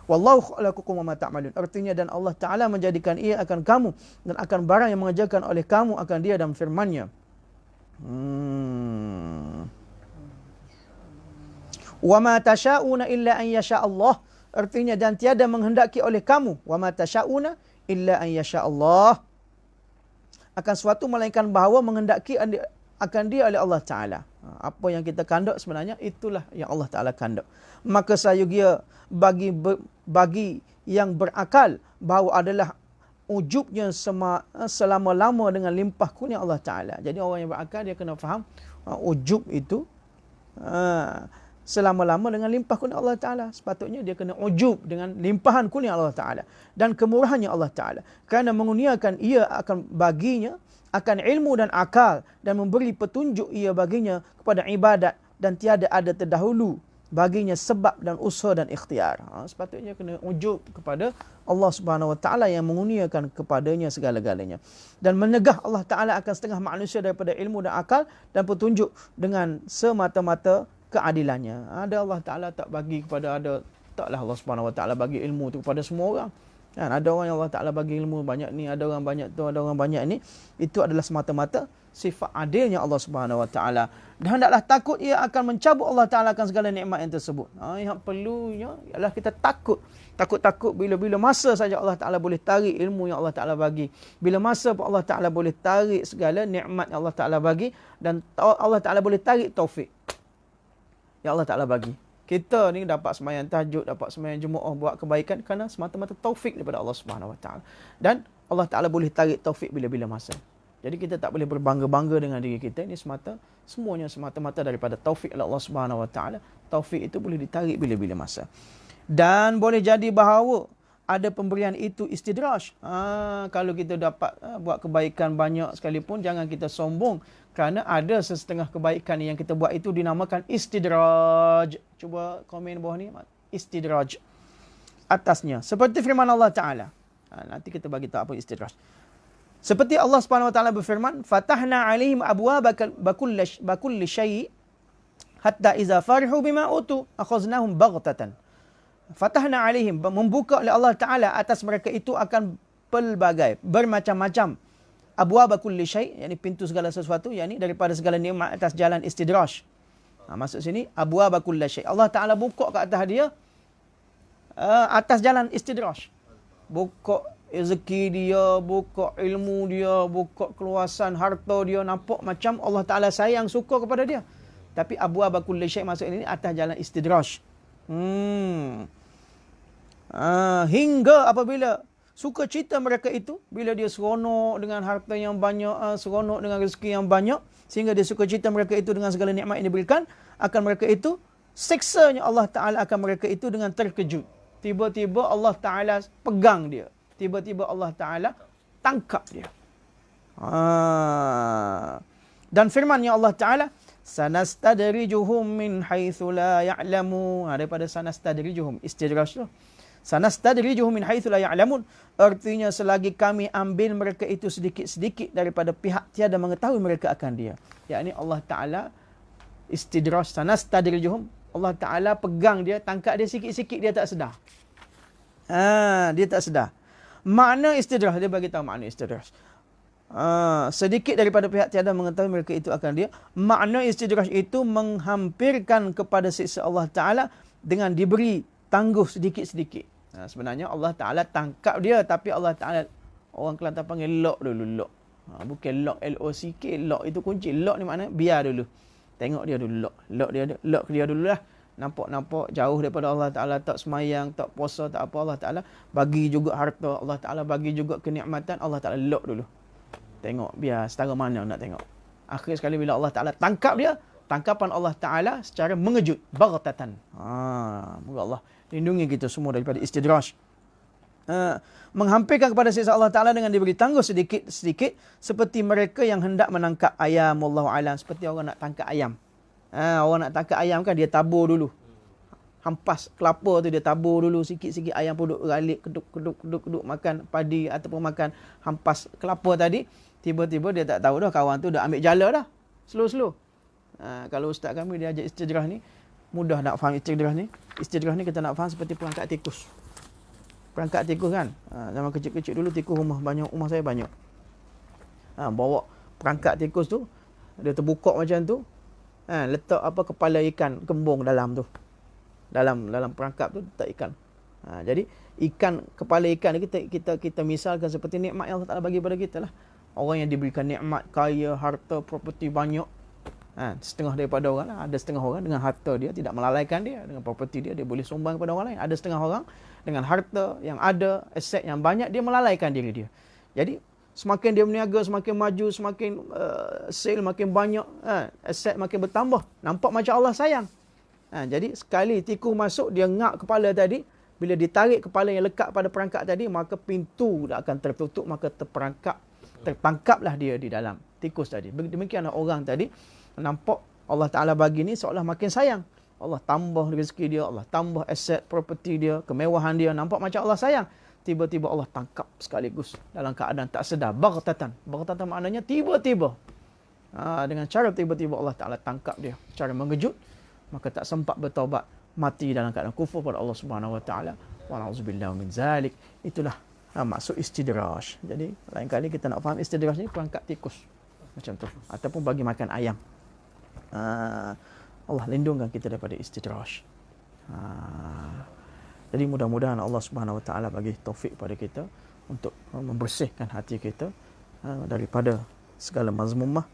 Wallahu khalaqakum wa ma ta'malun. Artinya, dan Allah Ta'ala menjadikan ia akan kamu dan akan barang yang mengerjakan oleh kamu akan dia, dalam firman-Nya. Wa ma tasha'una illa an yasha Allah. Artinya, dan tiada menghendaki oleh kamu, wa ma tasha'una illa an yasha Allah, akan suatu melainkan bahawa menghendaki akan dia oleh Allah Ta'ala. Apa yang kita kandok sebenarnya itulah yang Allah Ta'ala kandok. Maka sayugia bagi yang berakal bahawa adalah ujubnya selama-lama dengan limpah kurnia Allah Ta'ala. Jadi orang yang berakal dia kena faham ujub itu selama-lama dengan limpah kurnia Allah Ta'ala. Sepatutnya dia kena ujub dengan limpahan kurnia Allah Ta'ala dan kemurahannya Allah Ta'ala. Kerana mengurniakan ia akan baginya akan ilmu dan akal dan memberi petunjuk ia baginya kepada ibadat dan tiada ada terdahulu baginya sebab dan usaha dan ikhtiar. Sepatutnya kena ujub kepada Allah Subhanahu Wa Taala yang mengurniakan kepadanya segala-galanya dan menyegah Allah Taala akan setengah manusia daripada ilmu dan akal dan petunjuk dengan semata-mata keadilannya. Ada Allah Taala tak bagi kepada taklah Allah Subhanahu Wa Taala bagi ilmu tu kepada semua orang. Kan, ada orang yang Allah Ta'ala bagi ilmu banyak ni, ada orang banyak tu, ada orang banyak ni. Itu adalah semata-mata sifat adilnya Allah Subhanahu Wa Ta'ala. Dan hendaklah takut ia akan mencabut Allah Ta'ala akan segala nikmat yang tersebut. Yang perlunya ialah kita takut. Takut-takut bila-bila masa saja Allah Ta'ala boleh tarik ilmu yang Allah Ta'ala bagi. Bila masa pun Allah Ta'ala boleh tarik segala nikmat yang Allah Ta'ala bagi. Dan Allah Ta'ala boleh tarik taufik yang Allah Ta'ala bagi. Kita ni dapat sembahyang tahajud, dapat sembahyang Jumaat, buat kebaikan kerana semata-mata taufik daripada Allah Subhanahu Wa Taala. Dan Allah Taala boleh tarik taufik bila-bila masa. Jadi kita tak boleh berbangga-bangga dengan diri kita. Ini semuanya semata-mata daripada taufik Allah Subhanahu Wa Taala. Taufik itu boleh ditarik bila-bila masa. Dan boleh jadi bahawa ada pemberian itu istidraj. Kalau kita dapat buat kebaikan banyak sekalipun, jangan kita sombong. Kerana ada sesetengah kebaikan yang kita buat itu dinamakan istidraj. Cuba komen bawah ni. Istidraj. Atasnya. Seperti firman Allah Ta'ala. Nanti kita bagi tahu apa istidraj. Seperti Allah Subhanahu Wa Ta'ala berfirman, Fatahna alaihim abwaba bakulli syai' hatta iza farihu bima utu akhaznahum baghtatan. Fatahna alaihim, membuka oleh Allah Ta'ala atas mereka itu akan pelbagai, bermacam-macam. Abwaba kulli syai', yakni pintu segala sesuatu, yakni daripada segala nikmat atas jalan istidraj. Maksud sini, abwaba kulli syai'. Allah Ta'ala buka ke atas dia, atas jalan istidraj. Buka rezeki dia, buka ilmu dia, buka keluasan harta dia, nampak macam Allah Ta'ala sayang, suka kepada dia. Tapi abwaba kulli syai' maksud ini atas jalan istidraj. Hingga apabila suka cita mereka itu, bila dia seronok dengan harta yang banyak, seronok dengan rezeki yang banyak, sehingga dia suka cita mereka itu dengan segala nikmat yang diberikan, akan mereka itu, siksanya Allah Ta'ala akan mereka itu dengan terkejut. Tiba-tiba Allah Ta'ala pegang dia. Tiba-tiba Allah Ta'ala tangkap dia. Dan firman-Nya Allah Ta'ala, sanastadrijuhum min haitsu la ya'lamun. Daripada sanastadrijuhum, istidraj tu. Sanastadrijuhum min haitsu la ya'lamun, artinya selagi kami ambil mereka itu sedikit-sedikit daripada pihak tiada mengetahui mereka akan dia. Yakni Allah Ta'ala istidraj, sanastadrijuhum, Allah Ta'ala pegang dia, tangkap dia sikit-sikit, dia tak sedar. Dia tak sedar. Makna istidraj, dia bagi tahu makna istidraj. Sedikit daripada pihak tiada mengetahui mereka itu akan dia. Makna istidraj itu menghampirkan kepada siksa Allah Ta'ala dengan diberi tangguh sedikit-sedikit. Sebenarnya Allah Ta'ala tangkap dia, tapi Allah Ta'ala, orang Kelantan panggil lock dulu, lock. Bukan lock, L-O-C-K, lock itu kunci. Lock ni maknanya biar dulu. Tengok dia dulu, lock dia dulu lah. Nampak jauh daripada Allah Ta'ala, tak semayang, tak puasa, tak apa. Allah Ta'ala bagi juga harta, Allah Ta'ala bagi juga kenikmatan, Allah Ta'ala lock dulu. Tengok, biar setara mana nak tengok. Akhir sekali bila Allah Ta'ala tangkap dia, tangkapan Allah Ta'ala secara mengejut. Baghtatan. Moga Allah lindungi kita semua daripada istidraj. Menghampirkan kepada siksa Allah Ta'ala dengan diberi tangguh sedikit-sedikit. Seperti mereka yang hendak menangkap ayam. Wallahu a'lam. Seperti orang nak tangkap ayam. Orang nak tangkap ayam kan, dia tabur dulu. Hampas kelapa tu dia tabur dulu. Sikit-sikit ayam pun duduk galik, keduk makan padi ataupun makan hampas kelapa tadi. Tiba-tiba dia tak tahu dah, kawan tu dah ambil jala dah. Slow-slow. Kalau ustaz kami dia ajar istidraj ni, mudah nak faham istidraj ni. Istidraj ni kita nak faham seperti perangkap tikus. Perangkap tikus kan. Zaman kecil-kecil dulu tikus rumah saya banyak. Bawa perangkap tikus tu, dia terbuka macam tu. Letak kepala ikan kembung dalam tu. Dalam perangkap tu letak ikan. Jadi ikan, kepala ikan ni kita misalkan seperti nikmat yang Allah Taala bagi pada kita lah. Orang yang diberikan nikmat, kaya, harta, properti banyak. Setengah daripada orang lah. Ada setengah orang dengan harta dia tidak melalaikan dia, dengan properti dia boleh sumbang kepada orang lain. Ada setengah orang dengan harta yang ada, aset yang banyak, dia melalaikan diri dia. Jadi semakin dia berniaga, semakin maju, semakin sale makin banyak, aset makin bertambah. Nampak macam Allah sayang. Jadi sekali tikus masuk, dia ngak kepala tadi. Bila ditarik kepala yang lekat pada perangkap tadi, maka pintu tak akan tertutup, maka tertangkaplah dia di dalam tikus tadi. Demikianlah orang tadi, nampak Allah Ta'ala bagi ni seolah makin sayang. Allah tambah rezeki dia, Allah tambah aset, properti dia, kemewahan dia. Nampak macam Allah sayang. Tiba-tiba Allah tangkap sekaligus dalam keadaan tak sedar. Baghtatan. Baghtatan maknanya tiba-tiba. Dengan cara tiba-tiba Allah Ta'ala tangkap dia. Cara mengejut. Maka tak sempat bertaubat. Mati dalam keadaan kufur pada Allah Subhanahu Wa Ta'ala. Wa na'udzubillah min zalik. Itulah maksud istidraj. Jadi lain kali kita nak faham istidraj ni perangkap tikus. Macam tu. Ataupun bagi makan ayam. Allah lindungkan kita daripada istidraj. Jadi mudah-mudahan Allah Subhanahu Wa Ta'ala bagi taufik pada kita untuk membersihkan hati kita daripada segala mazmumah,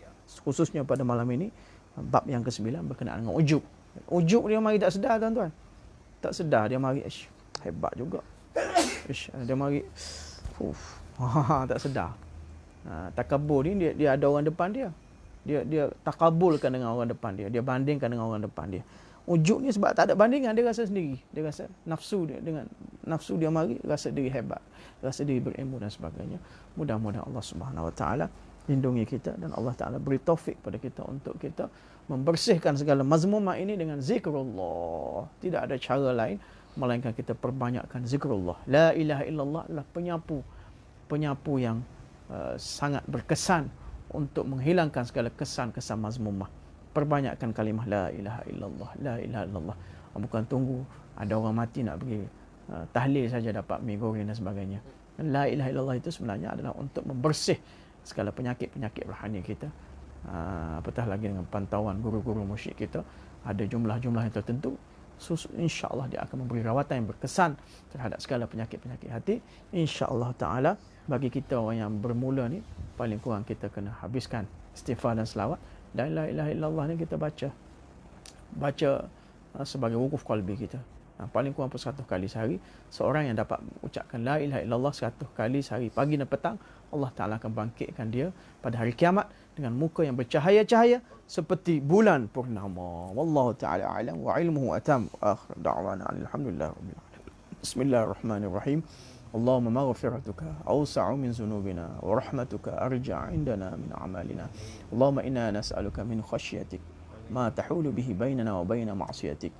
khususnya pada malam ini bab yang ke-9 berkenaan dengan ujub. Ujub dia mari tak sedar, tuan-tuan. Tak sedar dia mari hebat juga. Dia mari tak sedar. Takabur ni dia ada orang depan dia. Dia takabulkan dengan orang depan dia. Dia bandingkan dengan orang depan dia. Ujub ni sebab tak ada bandingan, dia rasa sendiri. Dia rasa nafsu dia, dengan nafsu dia mari rasa diri hebat, rasa diri berilmu dan sebagainya. Mudah-mudahan Allah Subhanahu Wa Ta'ala lindungi kita dan Allah Ta'ala beri taufik pada kita untuk kita membersihkan segala mazmumah ini dengan zikrullah. Tidak ada cara lain melainkan kita perbanyakkan zikrullah. La ilaha illallah adalah penyapu yang sangat berkesan untuk menghilangkan segala kesan-kesan mazmumah. Perbanyakkan kalimah la ilaha illallah, la ilaha illallah. Bukan tunggu ada orang mati nak pergi tahlil saja dapat mi goreng dan sebagainya. Dan la ilaha illallah itu sebenarnya adalah untuk membersih segala penyakit-penyakit rohani kita. Apatah lagi dengan pantauan guru-guru musyrik kita, ada jumlah-jumlah yang tertentu, insya-Allah dia akan memberi rawatan yang berkesan terhadap segala penyakit-penyakit hati. Insya-Allah taala bagi kita orang yang bermula ni, paling kurang kita kena habiskan istighfar dan selawat. Dan la ilaha illallah ni kita baca sebagai wukuf qalbi kita. Paling kurang 100 kali sehari. Seorang yang dapat ucapkan la ilaha illallah 100 kali sehari, pagi dan petang, Allah Ta'ala akan bangkitkan dia pada hari kiamat dengan muka yang bercahaya-cahaya seperti bulan purnama. Wallahu ta'ala a'lam wa ilmuhu atam. Akhir da'wana alhamdulillah rabbil alamin. Bismillahirrahmanirrahim. اللهم مغفرتك أوسع من ذنوبنا ورحمتك أرجع عندنا من أعمالنا اللهم إنا نسألك من خشيتك ما تحول به بيننا وبين معصيتك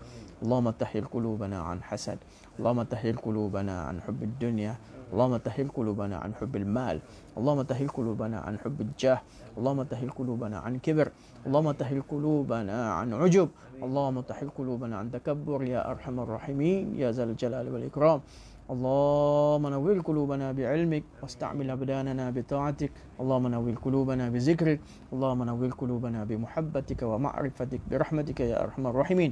اللهم طهر قلوبنا عن حسد اللهم طهر قلوبنا عن حب الدنيا اللهم طهر قلوبنا عن حب المال اللهم طهر قلوبنا عن حب الجاه اللهم طهر قلوبنا عن كبر اللهم طهر قلوبنا عن عجب اللهم طهر قلوبنا عن تكبر يا أرحم الراحمين يا ذا الجلال والإكرام اللهم نوّر قلوبنا بعلمك واستعمل أبداننا بطاعتك اللهم نوّر قلوبنا بذكرك اللهم نوّر قلوبنا بمحبتك ومعرفتك برحمتك يا أرحم الراحمين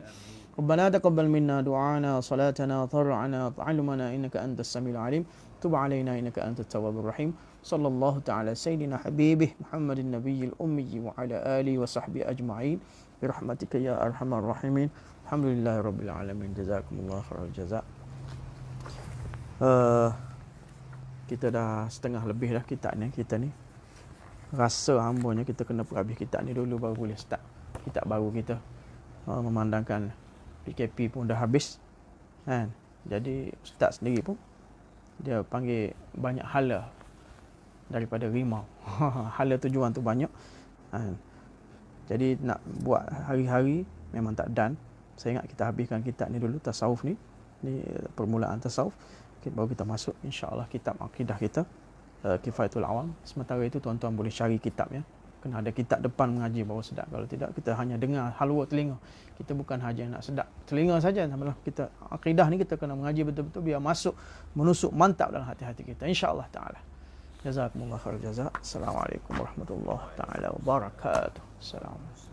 ربنا تقبل منا دعانا صلاتنا ضرعنا تعلمنا إنك أنت السميع العليم تب علينا إنك أنت التواب الرحيم صلى الله تعالى سيدنا حبيبه محمد النبي الأمي وعلى آله وصحبه أجمعين برحمتك يا أرحم الراحمين الحمد لله رب العالمين جزاكم الله خير الجزاء. Kita dah setengah lebih dah kitab ni. Kita ni rasa hambanya kita kena perhabis kitab ni dulu baru boleh start kitab baru kita. Memandangkan PKP pun dah habis kan. Jadi ustaz sendiri pun dia panggil banyak hala daripada rimau. Hala tujuan tu banyak kan. Jadi nak buat hari-hari memang tak dan. Saya ingat kita habiskan kitab ni dulu, tasawuf ni permulaan tasawuf, baru kita masuk insya-Allah kitab akidah kita, Kifayatul Awam. Sementara itu tuan-tuan boleh cari kitab ya. Kena ada kitab depan mengaji baru sedap. Kalau tidak kita hanya dengar halwa telinga. Kita bukan hanya nak sedap telinga saja. Kita akidah ni kita kena mengaji betul-betul biar masuk, menusuk mantap dalam hati-hati kita insya-Allah taala. Jazakumullah khair jazak. Assalamualaikum warahmatullahi taala wabarakatuh. Assalamualaikum.